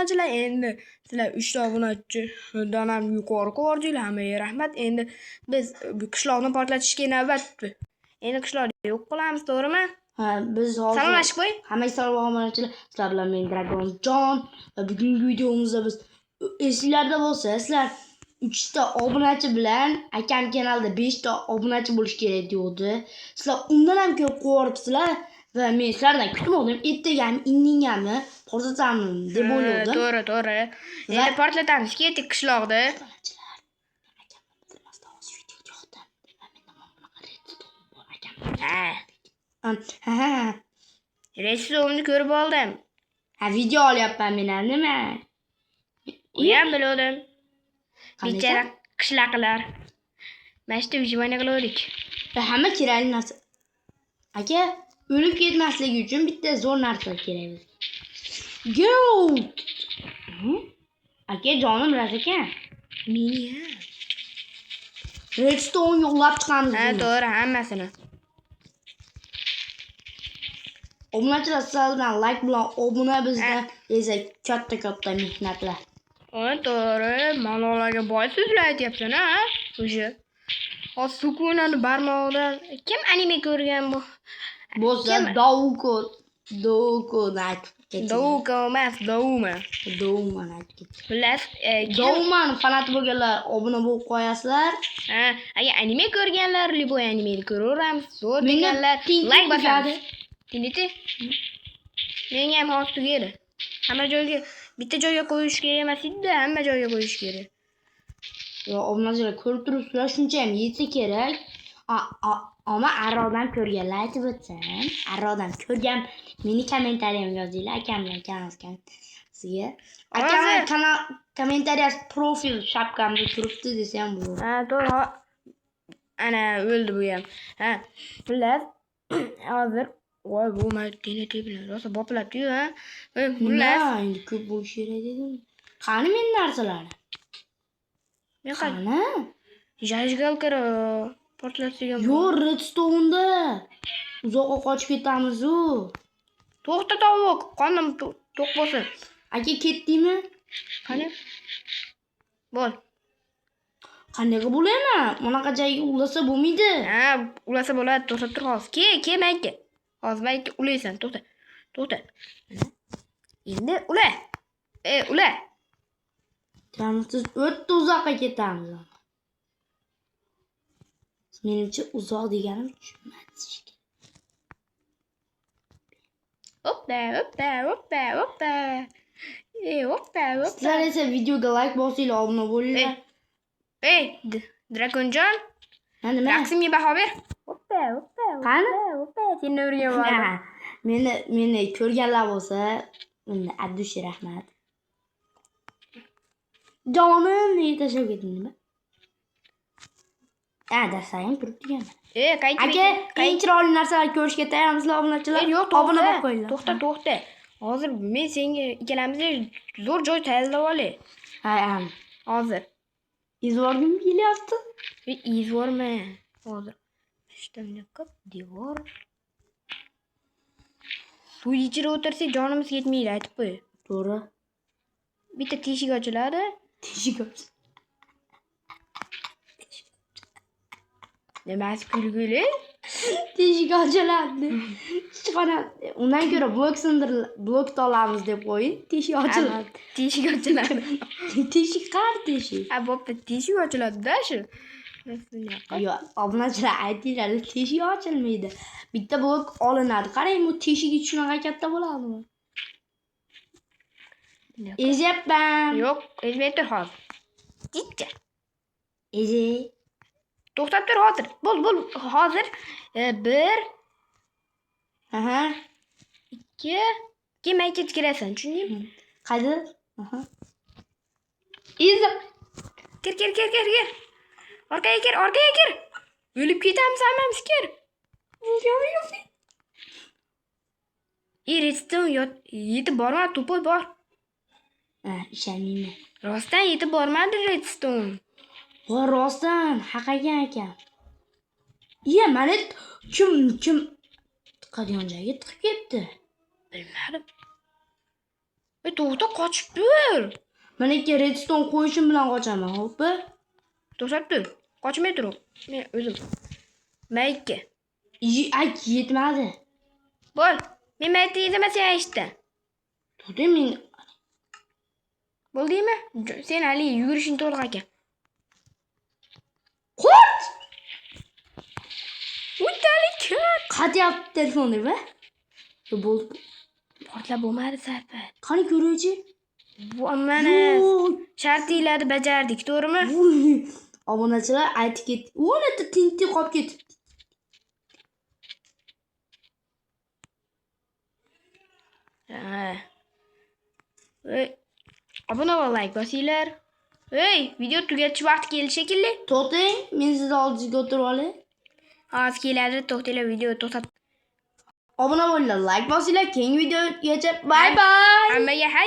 obunachilar. Endi sizlar 3 ta obunachidan ham yuqori ko'rdinglar. Hammaga rahmat. Endi biz qishloqni portlatishga navbatdi. Endi qishloqni yo'q qilamiz, to'g'rimi? Ha, biz hozir Salomlashib qo'y. hammaga salom obunachilar. Sizlar bilan men Dragonjon va bugungi videomizda biz esinglarda bo'lsa, sizlar 3 ta obunachi bilan akam kanalda 5 ta obunachi bo'lish kerak deydi. Sizlar undan ham ko'p qo'rqibsizlar va men sizlardan kutmoqdim. Ertaga ham indingamni portlataman deb o'yladim. To'g'ri. Endi portlatamiz, ketdik qishloqda. Ha. Resmimni ko'rib oldim. Ha, video olyapman men ham, nima? U ham bildim. Bechara qishloqlar. Mana shu vijvana qilavdik. Va hamma kerakli narsa. Aka, o'lib ketmasligi uchun bitta zo'r narsa kerak bizga. Go! Aka, jonim ras ekan. Meni ham. Redstone yo'llab chiqamiz. Ha, to'g'ri, hammasini. Obunachilar sizlardan like bilan obuna bizda esa katta mehnatlar. To'g'ri, ma'nolarga boy so'zlar aytyapsan, ha? O'sha. Hozir Sukunani barmog'idan kim anime ko'rgan bu? Bo'lsa Douko aytib ketdi. Douko emas, Douma. Douman aytib ketdi. Xullas, Douman fanati bo'lganlar obuna bo'lib qo'yasizlar. Ha, agar anime ko'rganlar, liboy animeni ko'raveramiz. Zo'r deganlar like bosadi. Tiniti? Menga ham hozir tugadi. Hamma joyga, bitta joyga qo'yish kerak emas edi, hamma joyga qo'yish kerak. Yo, obunachilar ko'rib turibsizlar, shuncha ham yetsa kerak. Ammo Arrodan ko'rganlar aytib o'tsam, Arrodan ko'rgan meni kommentariyamga yozinglar, akamning kanaliga. Akamning kanal kommentariyasi profil shapkamda turibdi desa ham bo'ladi. Ha, to'g'ri. Ana o'ldi bu ham. Ha, xullas, hozir voy bu tiniti bilan rosa boplabdi-yu, ha. Xullas, endi ko'p bo'lish kerak dedim. Qani men narsalarni? Men qani? Jajgalkar portlatgan. Yo'q, Redstone'da. Uzoqqa qochib ketamiz-ku. To'xta tovuq, qonim to'q bo'lsin. Aka ketdingmi? Qani? Bo'l. Qanday bo'laman? Bunaqa joyga ulasa bo'lmaydi. Ha, ulasa bo'ladi, to'xtab tur hozir. Kelmaydi. Hozir mayli ulaysan, to'xta. Endi ula. Ula. Siz o'tda uzoqqa ketamiz. Menimcha uzoq deganim tushunmadingiz. Hoppa. Sizlar esa videoga like bosinglar, obuna bo'linglar. Dragonjon. Nima? Raqsimga baho ber. Hoppa. Qani? Seni o'rganib Meni ko'rganlar bo'lsa, unda addushi rahmat. Jonim nega tashlab ketdingmi? Darsayam turibdi ekan. Aka, eng chiroyli narsalar ko'rishga tayyormisizlar obunachilar? Yo'q, obuna bo'lib qo'yinglar. To'xta. Hozir men senga ikkalamizga zo'r joy tayyorlab olay. Ha. Hozir. Izvorgim kelyapti. Izvorma. Hozir. Shtamnaka devor. Suv ichida o'tirsak jonimiz ketmaydi, aytib qo'y. To'g'ri. Bitta teshik ochiladi. Nimasi kulguli? Teshik ochiladi. Undan ko'ra blok olamiz deb qo'ying. Teshik ochiladi. Teshik ochiladi. Teshik qar teshik. Ha, bo'pti, teshik ochiladi-da shu. Yo'q, obunachilar aytinglar, teshik ochilmaydi. Bitta blok olinadi. Qarang, bu teshigi shunaqa katta bo'ladimi? Ezyapman. Yo'q, ezmay tur hozir. Ketdi. Ezi. To'xtab tur hozir. Bo'l, hozir 1 Aha. 2 kelmay kirasan, tushundingmi? Qayda? Aha. Ezi. Kir. Orqaga kir. O'lib ketamiz hammamiz, kir. Redstone yetib bormadi, to'poy bor. Ishonmayman. Rostdan yetib bormadi Redstone. Bor rostdan, haqiqatan ekan. Mana kim tiqadigan joyga tiqib ketdi. Bilmadim. To'xta, qochib tur. Men ikki redstone qo'yishim bilan qochaman, xo'pmi? To'xtab tur. Qochmay tur. Men o'zim. Mayka. Ay, yetmadi. Bo'l. Men mayka yedaman sen eshitdi. To'xta, men Bo'ldingmi? Sen hali yugurishing to'liq ekan. qurt! Uydalik. Qatyapti telefonni, va? Bo'ldi. Portlab bo'lmadi sarpa. Qani ko'raychi? Bu mana shartlarni bajardik, to'g'rimi? Obunachilar aytib ketdi. O'na tinti qolib ketdi. Ey, obuna va like bosinglar. Ey, video tugatish vaqti keldi shekilli. To'xtang, men sizni oldingizga o'tirib olay. Hozir keladi, to'xtanglar, video to'xtat. Obuna bo'linglar, like bosinglar. Keyingi videogacha bye bye. Hammaga xayr.